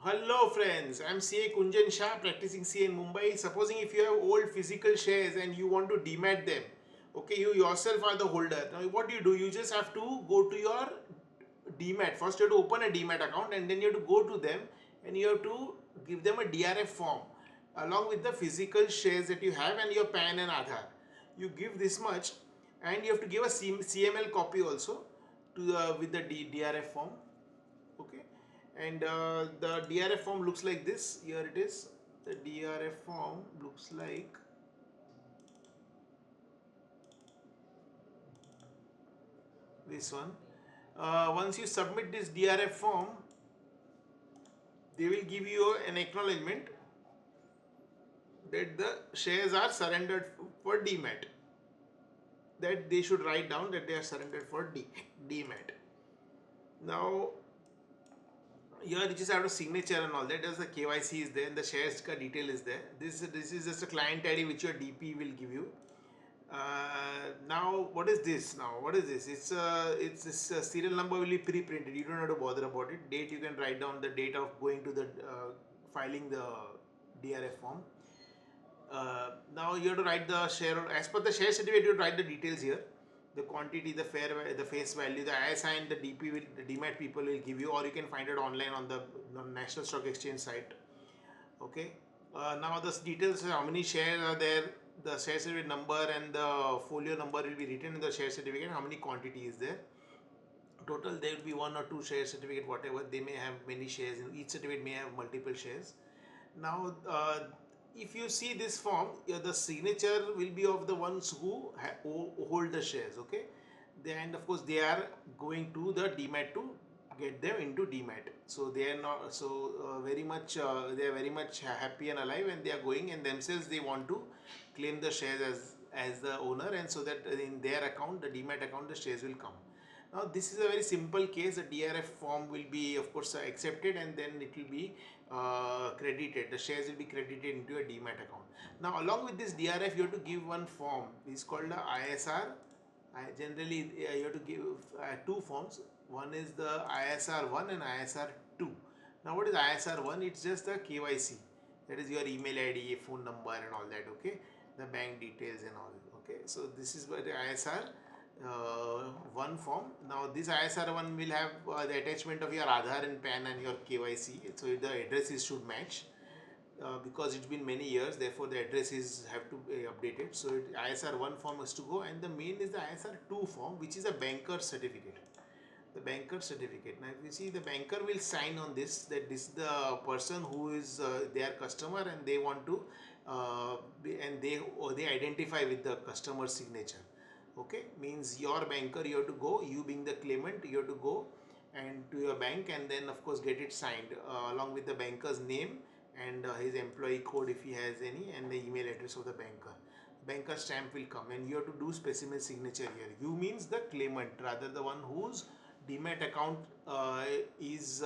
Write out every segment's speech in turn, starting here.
Hello friends, I'm CA Kunjan Shah practicing CA in Mumbai. Supposing if you have old physical shares and you want to demat them, okay, you yourself are the holder. Now what do? You just have to go to your demat. First you have to open a demat account and then you have to go to them and you have to give them a DRF form along with the physical shares that you have and your PAN and Aadhaar. You give this much and you have to give a CML copy also to with the DRF form. Okay, and the DRF form looks like this. Here it is. The DRF form looks like this one. Once you submit this DRF form, they will give you an acknowledgement that the shares are surrendered for demat. That they should write down that they are surrendered for demat. Now here you just have a signature and all that. There's the KYC is there and the shares ka detail is there. This is just a client ID which your DP will give you. Now what is this? Now what is this? It's this serial number will be pre-printed. You don't have to bother about it. Date you can write down the date of going to the filing the DRF form. Now you have to write the share as per the share certificate. You have to write the details here. The quantity, the the face value, the ISI and the DP will the demat people will give you, or you can find it online on the National Stock Exchange site. Okay. Now the details, how many shares are there, the share certificate number and the folio number will be written in the share certificate. How many quantity is there? Total there will be one or two share certificate, whatever. They may have many shares. In each certificate may have multiple shares. Now if you see this form, the signature will be of the ones who hold the shares. Okay, and of course they are going to the demat to get them into demat. So they are not so very much they are very much happy and alive, and they are going and themselves they want to claim the shares as the owner, and so that in their account, the demat account, the shares will come. Now this is a very simple case. The DRF form will be of course accepted, and then it will be credited. The shares will be credited into a demat account. Now along with this DRF, you have to give one form. It's called the ISR. Generally you have to give two forms. One is the ISR 1 and ISR 2. Now what is ISR 1? It's just the KYC. That is your email ID, phone number and all that. Okay, the bank details and all. Okay, so this is what the ISR one form. Now this ISR one will have the attachment of your Aadhaar and PAN and your KYC. So the addresses should match. Because it's been many years, therefore the addresses have to be updated. So ISR 1 form has to go, and the main is the ISR 2 form, which is a banker certificate. The banker certificate. Now if you see, the banker will sign on this, that this is the person who is their customer, and they want to and they identify with the customer signature. Okay, means your banker, you have to go, you being the claimant, you have to go and to your bank, and then of course get it signed along with the banker's name and his employee code if he has any, and the email address of the banker stamp will come, and you have to do specimen signature here. You means the claimant, rather the one whose demat account is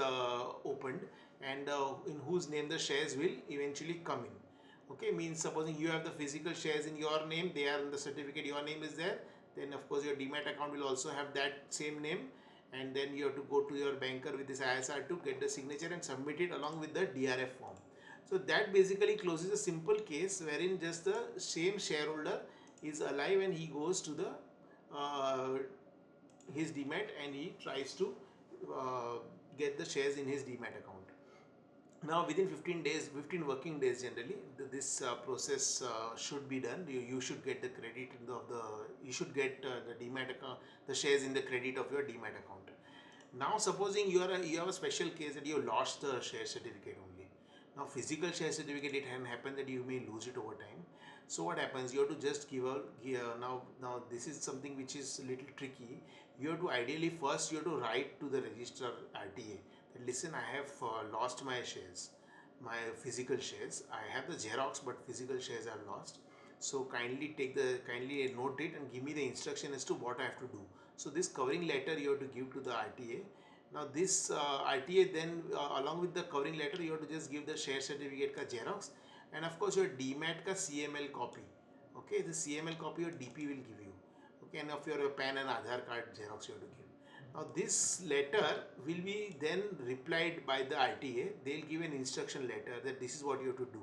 opened, and in whose name the shares will eventually come in. Okay, means supposing you have the physical shares in your name, they are in the certificate, your name is there, then of course your demat account will also have that same name, and then you have to go to your banker with this ISR to get the signature and submit it along with the DRF form. So that basically closes a simple case wherein just the same shareholder is alive and he goes to the his demat and he tries to get the shares in his demat account. Now within 15 days, 15 working days generally, this process should be done. You should get the credit of the, you should get the demat account, the shares in the credit of your demat account. Now supposing you have a special case that you lost the share certificate only. Now physical share certificate, it can happen that you may lose it over time. So what happens, you have to just now this is something which is a little tricky. You have to ideally first you have to write to the registrar RTA that listen, I have lost my shares, my physical shares. I have the xerox but physical shares I have lost. So kindly note it and give me the instruction as to what I have to do. So this covering letter you have to give to the RTA. Now this RTA then along with the covering letter, you have to just give the share certificate ka xerox, and of course your demat ka CML copy. Okay, the CML copy your DP will give you. Okay, and of your PAN and Aadhaar card xerox you have to give. Now this letter will be then replied by the RTA. They'll give an instruction letter that this is what you have to do.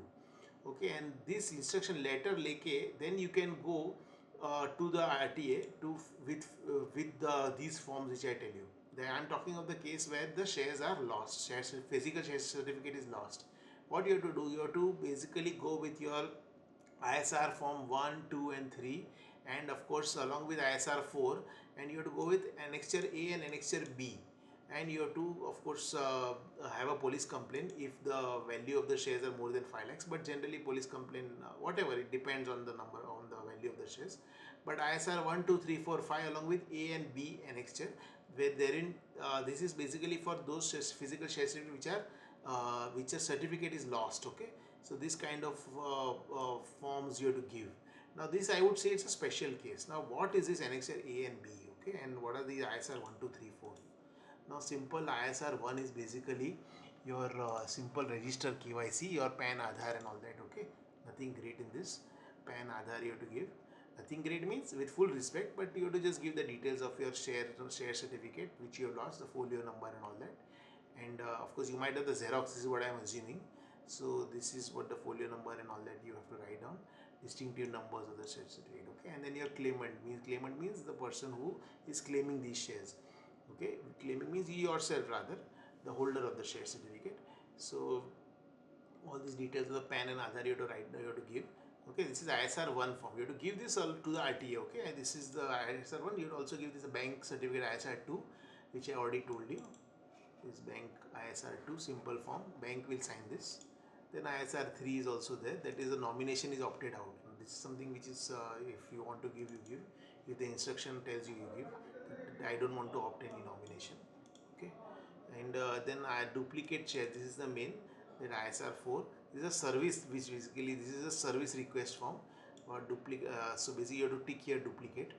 Okay, and this instruction letter leke, then you can go to the RTA to these forms which I tell you. I am talking of the case where the shares are lost. Physical share certificate is lost. What you have to do? You have to basically go with your ISR form 1, 2 and 3, and of course along with ISR 4, and you have to go with annexure A and annexure B, and you have to of course have a police complaint if the value of the shares are more than 5 lakhs, but generally police complaint whatever, it depends on the number, on the value of the shares. But ISR 1, 2, 3, 4, 5 along with A and B annexure, where therein this is basically for those shares, physical shares which a certificate is lost. Okay, so this kind of forms you have to give. Now this I would say it's a special case. Now what is this annexure A and B? Okay, and what are the ISR 1, 2, 3, 4? Now simple ISR 1 is basically your simple register KYC, your PAN, Adhaar and all that. Okay, nothing great in this. PAN, Adhaar you have to give. Nothing great means with full respect, but you have to just give the details of your share certificate which you have lost, the folio number and all that. And of course you might have the xerox, this is what I am assuming. So this is what the folio number and all that you have to write down, distinctive numbers of the share certificate. Okay, and then your claimant means the person who is claiming these shares. Okay, claiming means you yourself, rather the holder of the share certificate. So all these details of the PAN and Aadhaar you have to write, you have to give. Okay, this is ISR 1 form. You have to give this all to the RTA. Okay, and this is the ISR 1. You have to also give this a bank certificate ISR 2, which I already told you. This bank ISR 2 simple form. Bank will sign this. Then ISR 3 is also there. That is, the nomination is opted out. This is something which is if you want to give, you give. If the instruction tells you, you give. I don't want to opt any nomination. Okay, and then I duplicate share. This is the main. Then ISR 4. This is a service, which basically this is a service request form. Or duplicate. So basically you have to tick here duplicate.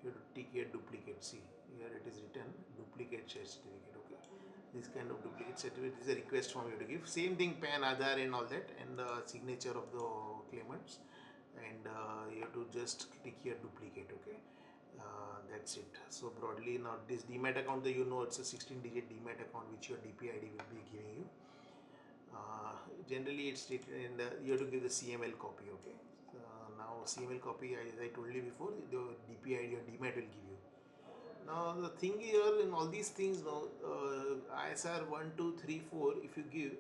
You have to tick here duplicate. See here it is written duplicate share certificate. Okay, this kind of duplicate certificate is a request form you have to give. Same thing, PAN, Aadhaar and all that, and signature of the claimants, and you have to just tick here duplicate. Okay, that's it. So broadly, now this demat account, you know, it's a 16-digit demat account which your DPID will be giving you. Generally it's stated in the, you have to give the CML copy. Okay, now CML copy, as I told you before, the DPID or demat will give you. Now the thing here in all these things, now ISR 1, 2, 3, 4, if you give,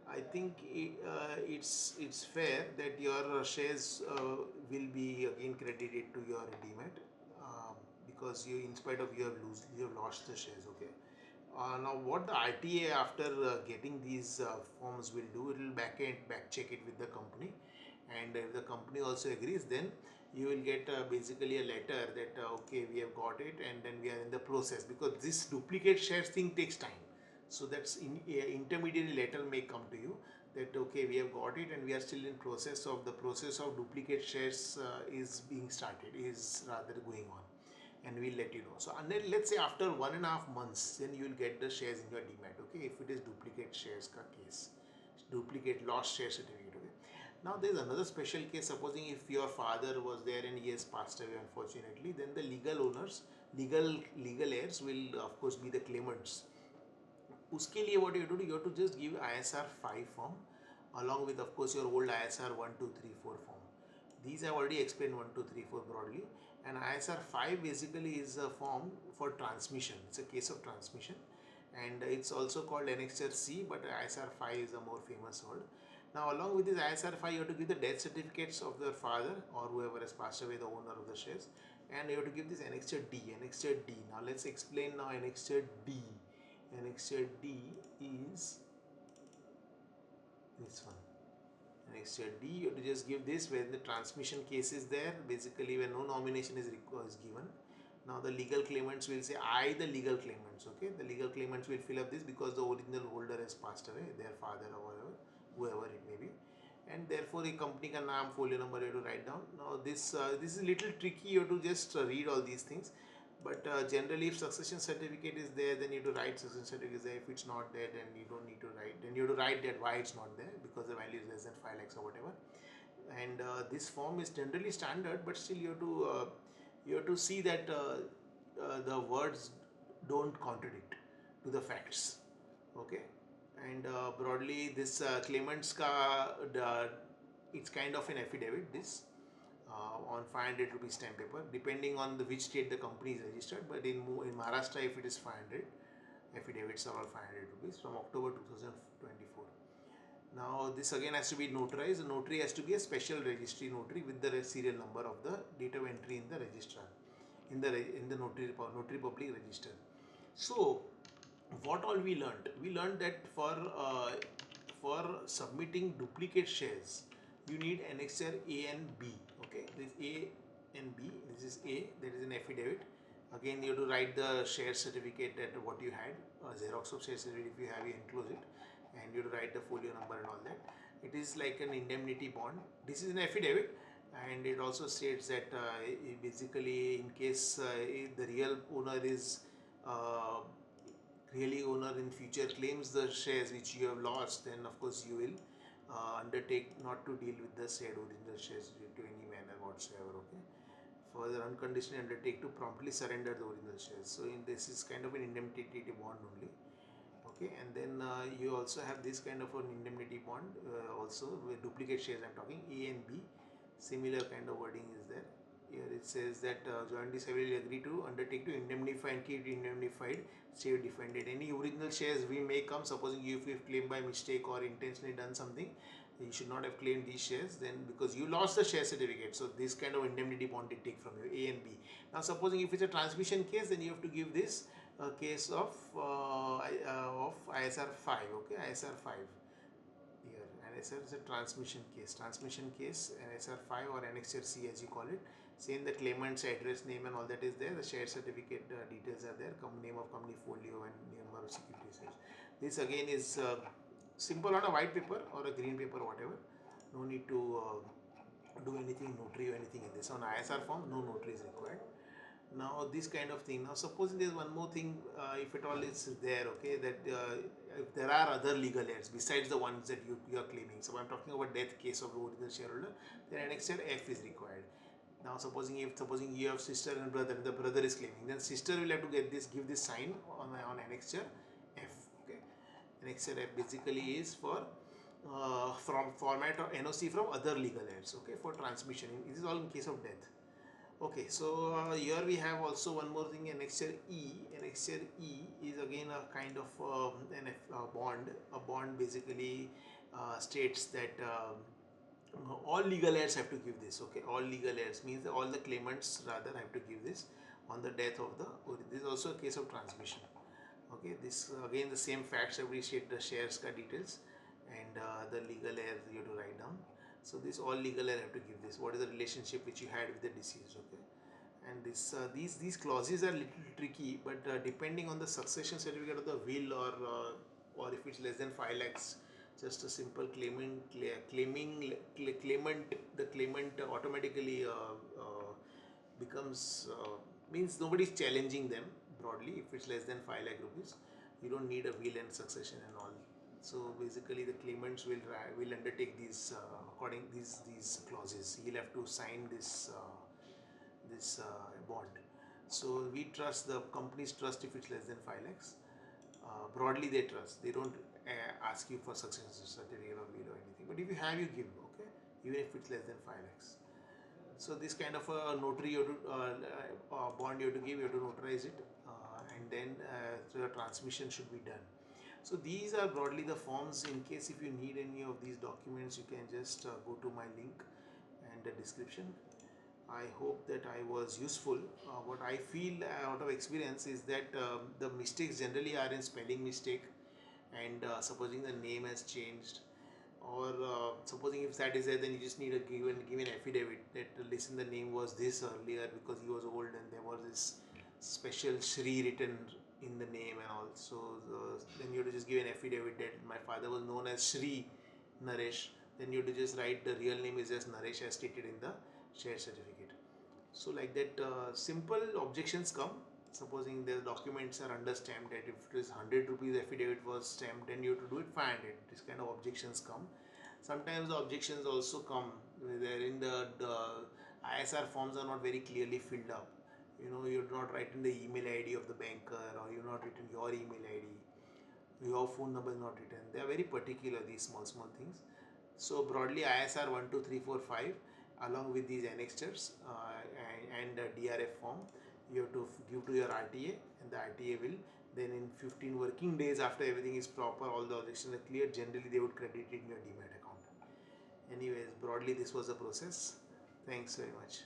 I think it's fair that your shares will be again credited to your demat, because you, in spite of you have lost the shares. Okay. Now what the RTA after getting these forms will do, it will back check it with the company, and if the company also agrees, then you will get basically a letter that okay, we have got it, and then we are in the process, because this duplicate shares thing takes time. So that's intermediary letter may come to you that okay, we have got it and we are still in process of duplicate shares is being started, is rather going on, and we'll let you know. So, and then let's say after 1.5 months, then you will get the shares in your demat. Okay, if it is duplicate shares ka case, duplicate lost share certificate. Okay. Now there is another special case. Supposing if your father was there and he has passed away unfortunately, then the legal owners, legal heirs will of course be the claimants. उसके लिए what you have to do, you have to just give ISR 5 form along with of course your old ISR 1, 2, 3, 4 form. These I have already explained 1, 2, 3, 4 broadly, and ISR 5 basically is a form for transmission. It's a case of transmission, and it's also called annexure C, but ISR 5 is a more famous word. Now along with this ISR 5, you have to give the death certificates of their father or whoever has passed away, the owner of the shares, and you have to give this annexure D. Annexure D. Now let's explain now annexure D. Annexure D is this one. Annexure D, you have to just give this when the transmission case is there, basically when no nomination is given. Now the legal claimants will say, I the legal claimants. Okay, the legal claimants will fill up this because the original holder has passed away, their father or whatever, whoever it may be, and therefore a company ka naam, folio number you have to write down. Now this is a little tricky, you have to just read all these things. But generally, if succession certificate is there, then you have to write succession certificate is there. If it's not there, then you don't need to write. Then you have to write that why it's not there, because the value is less than 5 lakhs or whatever. And this form is generally standard, but still you have to see that the words don't contradict to the facts. Okay, and broadly this claimants ka it's kind of an affidavit. This on 500 rupees stamp paper, depending on the which state the company is registered. But in Maharashtra, if it is 500, affidavits are all 500 rupees from October 2024. Now this again has to be notarized. The notary has to be a special registry notary with the serial number of the date of entry in the registrar, in the notary public register. So what all we learned? We learned that for submitting duplicate shares, you need annexure A and B. Okay, this A and B. This is A. That is an affidavit. Again, you have to write the share certificate that what you had, xerox of share certificate if you have, you enclose it, and you have to write the folio number and all that. It is like an indemnity bond. This is an affidavit, and it also states that basically in case the real owner is really owner in future claims the shares which you have lost, then of course you will undertake not to deal with the said original shares to any manner whatsoever. Okay, further unconditionally undertake to promptly surrender the original shares. So in this is kind of an indemnity bond only. Okay, and then you also have this kind of an indemnity bond also with duplicate shares. I'm talking A and B, similar kind of wording is there. Here it says that jointly severally agree to undertake to indemnify and keep indemnified, save defended. Any original shares we may come, supposing if you've claimed by mistake or intentionally done something, you should not have claimed these shares, then because you lost the share certificate. So this kind of indemnity bond they take from you, A and B. Now supposing if it's a transmission case, then you have to give this case of ISR 5. Okay, ISR 5. Here, ISR is a transmission case. Transmission case, ISR 5 or annexure C as you call it. Same, the claimant's address, name and all that is there. The share certificate details are there. Name of company, folio and number of securities. This again is simple on a white paper or a green paper, whatever. No need to do anything notary or anything in this. On ISR form, no notary is required. Now this kind of thing. Now supposing there is one more thing, if at all is there, okay, that if there are other legal heirs besides the ones that you are claiming. So I'm talking about death case of the original shareholder, then annexure F is required. Now supposing you have sister and brother, the brother is claiming, then sister will have to give this sign on annexure F. Okay, annexure F basically is for from format of NOC from other legal heirs. Okay, for transmission. This is all in case of death. Okay, so here we have also one more thing, annexure E. Annexure E is again a kind of bond. A bond basically states that all legal heirs have to give this. Okay, all legal heirs means that all the claimants rather have to give this on the death of the. This is also a case of transmission. Okay, this again the same facts every state the shares details and the legal heirs you have to write down. So this all legal heirs have to give this. What is the relationship which you had with the deceased? Okay, and this these clauses are little tricky, but depending on the succession certificate of the will or if it's less than 5 lakhs, just a simple claimant the claimant automatically becomes means nobody is challenging them broadly. If it's less than 5 lakh rupees, you don't need a will and succession and all. So basically the claimants will undertake these according these clauses. He'll have to sign this bond. So we trust, the companies trust if it's less than 5 lakhs. Broadly they trust. They don't ask you for succession certificate or will or anything. But if you have, you give. Okay, even if it's less than 5 lakhs. So this kind of a notary you have to bond you have to give. You have to notarize it, and then so the transmission should be done. So these are broadly the forms. In case if you need any of these documents, you can just go to my link and the description. I hope that I was useful. What I feel out of experience is that the mistakes generally are in spelling mistake, and supposing the name has changed, or supposing if that is there, then you just need a given affidavit that listen, the name was this earlier because he was old and there was this special Shri written in the name and all. So then you have to just give an affidavit that my father was known as Shri Naresh. Then you have to just write the real name is just Naresh as stated in the share certificate. So like that, simple objections come. Supposing the documents are under stamped, that if it is 100 rupees affidavit was stamped, then you have to do it 500. This kind of objections come. Sometimes the objections also come wherein the ISR forms are not very clearly filled up. You're not writing the email ID of the banker, or you're not written your email ID, your phone number is not written. They are very particular, these small things. So broadly ISR 12345 along with these annexures and DRF form you have to give to your RTA, and the RTA will then in 15 working days after everything is proper, all the objections are clear, generally they would credit it in your demat account. Anyways, broadly this was the process. Thanks very much.